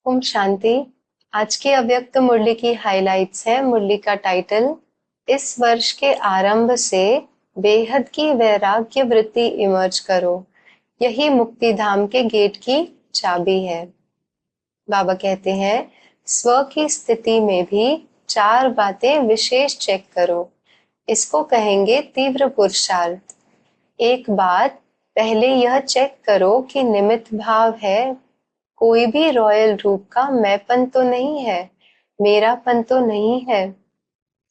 ओम शांति। आज की अव्यक्त मुरली की हाइलाइट्स है। मुरली का टाइटल, इस वर्ष के आरंभ से बेहद की वैराग्य वृत्ति इमर्ज करो, यही मुक्ति धाम के गेट की चाबी है। बाबा कहते हैं, स्व की स्थिति में भी 4 बातें विशेष चेक करो। इसको कहेंगे तीव्र पुरुषार्थ। एक बात पहले यह चेक करो कि निमित्त भाव है। कोई भी रॉयल रूप का मैंपन तो नहीं है, मेरापन तो नहीं है।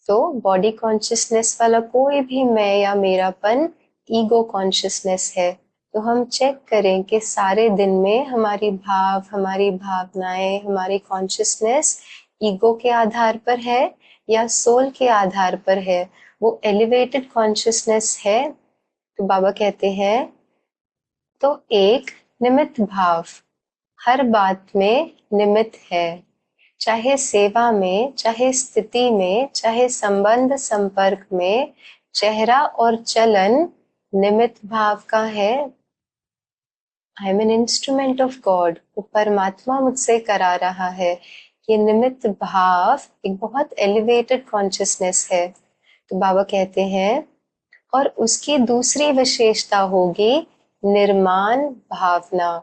तो बॉडी कॉन्शियसनेस वाला कोई भी मैं या मेरापन ईगो कॉन्शियसनेस है। तो हम चेक करें कि सारे दिन में हमारी भाव, हमारी भावनाएं, हमारी कॉन्शियसनेस ईगो के आधार पर है या सोल के आधार पर है। वो एलिवेटेड कॉन्शियसनेस है। तो बाबा कहते हैं, तो एक निमित्त भाव हर बात में निमित्त है, चाहे सेवा में, चाहे स्थिति में, चाहे संबंध संपर्क में। चेहरा और चलन निमित्त भाव का है। I am an instrument of God, वो परमात्मा मुझसे करा रहा है। ये निमित्त भाव एक बहुत एलिवेटेड कॉन्शियसनेस है। तो बाबा कहते हैं, और उसकी दूसरी विशेषता होगी निर्माण भावना।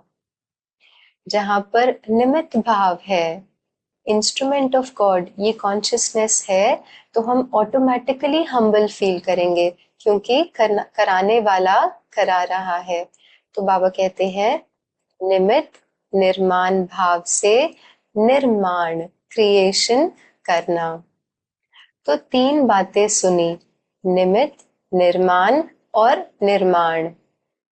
जहां पर निमित्त भाव है, इंस्ट्रूमेंट ऑफ गॉड, ये कॉन्शियसनेस है, तो हम ऑटोमेटिकली हम्बल फील करेंगे, क्योंकि कराने वाला करा रहा है। तो बाबा कहते हैं, निमित्त निर्माण भाव से निर्माण क्रिएशन करना। तो 3 बातें सुनी, निमित्त, निर्माण और निर्माण।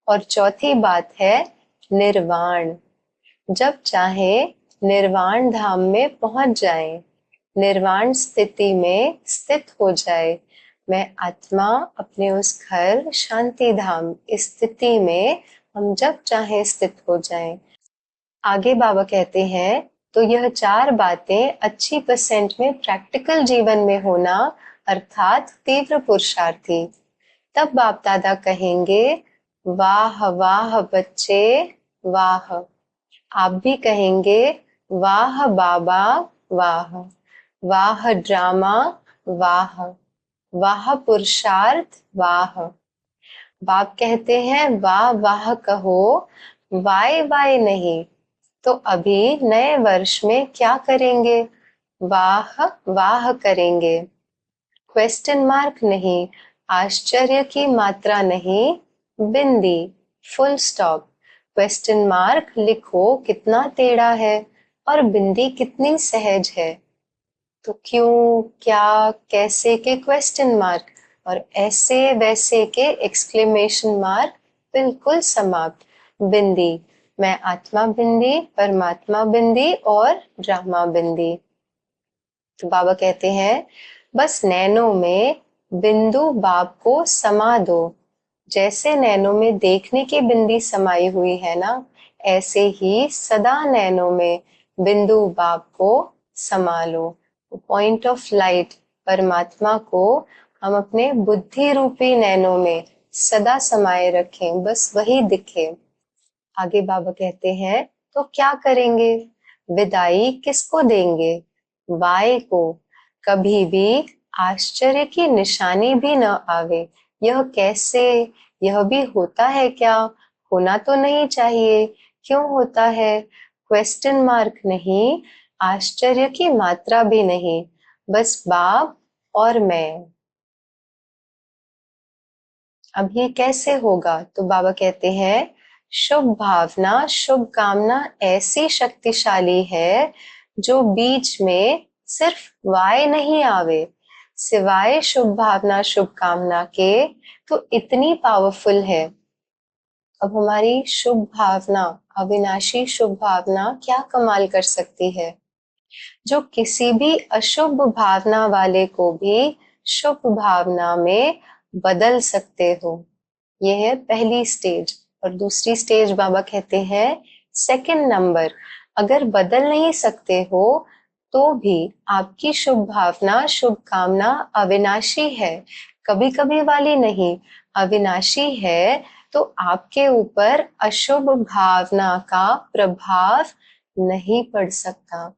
और चौथी बात है निर्वाण। जब चाहे निर्वाण धाम में पहुंच जाए, निर्वाण स्थिति में स्थित हो जाए। मैं आत्मा अपने उस घर शांति धाम, इस स्थिति में हम जब चाहे स्थित हो जाएं। आगे बाबा कहते हैं, तो यह 4 बातें अच्छी परसेंट में प्रैक्टिकल जीवन में होना, अर्थात तीव्र पुरुषार्थी। तब बाप दादा कहेंगे, वाह वाह बच्चे वाह। आप भी कहेंगे, वाह बाबा वाह, वाह ड्रामा वाह, वाह पुरुषार्थ वाह। बाप कहते हैं, वाह वाह कहो, वाय वाय नहीं। तो अभी नए वर्ष में क्या करेंगे? वाह वाह करेंगे। क्वेश्चन मार्क नहीं, आश्चर्य की मात्रा नहीं, बिंदी, फुल स्टॉप। क्वेश्चन मार्क लिखो कितना टेढ़ा है, और बिंदी कितनी सहज है। तो क्यों, क्या, कैसे के क्वेश्चन मार्क, और ऐसे वैसे के एक्सक्लेमेशन मार्क बिल्कुल समाप्त। बिंदी, मैं आत्मा बिंदी, परमात्मा बिंदी और ड्रामा बिंदी। तो बाबा कहते हैं, बस नैनों में बिंदु बाप को समा दो। जैसे नैनों में देखने की बिंदी समाई हुई है ना, ऐसे ही सदा नैनों में बिंदु बाप को समा लो। पॉइंट ऑफ लाइट परमात्मा को हम अपने बुद्धि रूपी नैनों में सदा समाये रखें, बस वही दिखे। आगे बाबा कहते हैं, तो क्या करेंगे? विदाई किसको देंगे? वाय को। कभी भी आश्चर्य की निशानी भी न आवे। यह कैसे, यह भी होता है क्या? होना तो नहीं चाहिए, क्यों होता है? क्वेश्चन मार्क नहीं, आश्चर्य की मात्रा भी नहीं, बस बाप और मैं। अब ये कैसे होगा? तो बाबा कहते हैं, शुभ भावना, शुभ कामना ऐसी शक्तिशाली है, जो बीच में सिर्फ वाय नहीं आवे, सिवाय शुभ भावना शुभ कामना के, तो इतनी पावरफुल है। अब हमारी शुभ भावना, अविनाशी शुभ भावना क्या कमाल कर सकती है, जो किसी भी अशुभ भावना वाले को भी शुभ भावना में बदल सकते हो। ये है पहली स्टेज। और दूसरी स्टेज बाबा कहते हैं, सेकंड नंबर, अगर बदल नहीं सकते हो तो भी आपकी शुभ भावना शुभ कामना अविनाशी है, कभी कभी वाली नहीं, अविनाशी है। तो आपके ऊपर अशुभ भावना का प्रभाव नहीं पढ़ सकता।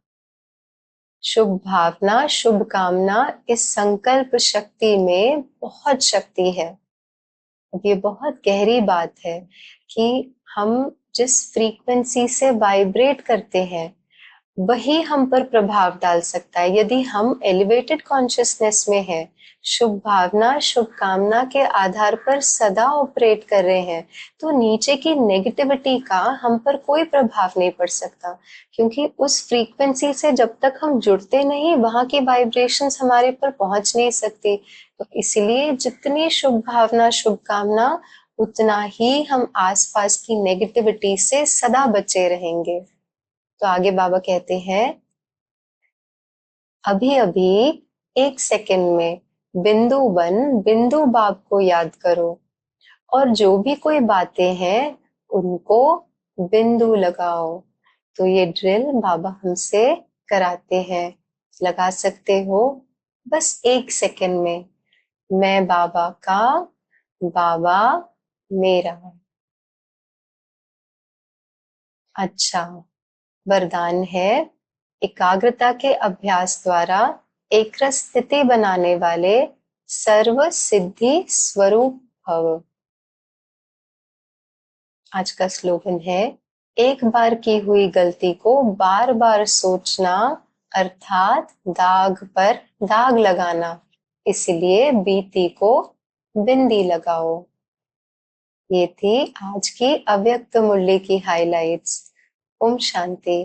शुभ भावना, शुभ कामना, इस संकल्प शक्ति में बहुत शक्ति है। ये बहुत गहरी बात है कि हम जिस फ्रीक्वेंसी से वाइब्रेट करते हैं वही हम पर प्रभाव डाल सकता है। यदि हम एलिवेटेड कॉन्शियसनेस में हैं, शुभ भावना, शुभ कामना के आधार पर सदा ऑपरेट कर रहे हैं, तो नीचे की नेगेटिविटी का हम पर कोई प्रभाव नहीं पड़ सकता, क्योंकि उस फ्रीक्वेंसी से जब तक हम जुड़ते नहीं, वहां की वाइब्रेशंस हमारे पर पहुंच नहीं सकती। तो इसलिए जितनी शुभ भावना, शुभ कामना, उतना ही हम आसपास की नेगेटिविटी से सदा बचे रहेंगे। तो आगे बाबा कहते हैं, अभी अभी 1 सेकंड में बिंदु वन बिंदु बाप को याद करो, और जो भी कोई बातें हैं उनको बिंदु लगाओ। तो ये ड्रिल बाबा हमसे कराते हैं, लगा सकते हो बस 1 सेकंड में। मैं बाबा का, बाबा मेरा। अच्छा, वरदान है, एकाग्रता के अभ्यास द्वारा एक रस स्थिति बनाने वाले सर्व सिद्धि स्वरूप भव। आज का स्लोगन है, एक बार की हुई गलती को बार बार सोचना अर्थात दाग पर दाग लगाना, इसलिए बीती को बिंदी लगाओ। ये थी आज की अव्यक्त मुरली की हाइलाइट्स। ओम शांति।